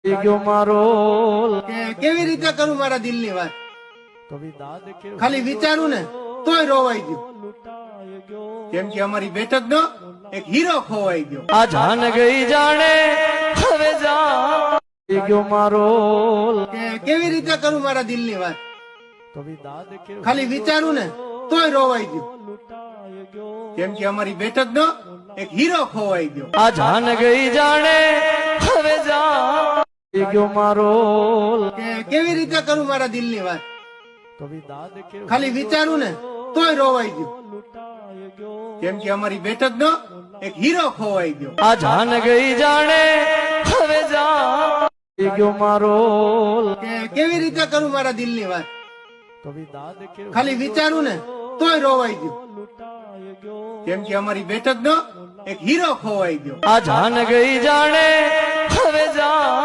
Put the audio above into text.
ગયો મારો કેવી રીતે કરું મારા દિલની વાત? ખાલી વિચારું ને તોય રોવાઈ ગયું, કેમ કે અમારી બેઠકનો એક હીરો ખોવાઈ ગયો. આ જાન ગઈ જાણે હવે જા ગયો મારો કેવી રીતે કરું મારા દિલની વાત? ખાલી વિચારું ને તોય રોવાઈ ગયું, કેમ કે અમારી બેઠકનો એક હીરો ખોવાઈ ગયો. આ જાન ગઈ જાણે હવે જા ગયો મારો કેવી રીતે કરું મારા દિલની વાત? ખાલી વિચારું ને તોય રોવાઈ ગયું, કેમ કે અમારી બેઠકનો એક હીરો ખોવાઈ ગયો. આ જાન ગઈ જાણે હવે જા ગયો મારો કેવી રીતે કરું મારા દિલની વાત? ખાલી વિચારું ને તોય રોવાઈ ગયું, કેમ કે અમારી બેઠકનો એક હીરો ખોવાઈ ગયો. આ જાન ગઈ જાણે હવે જા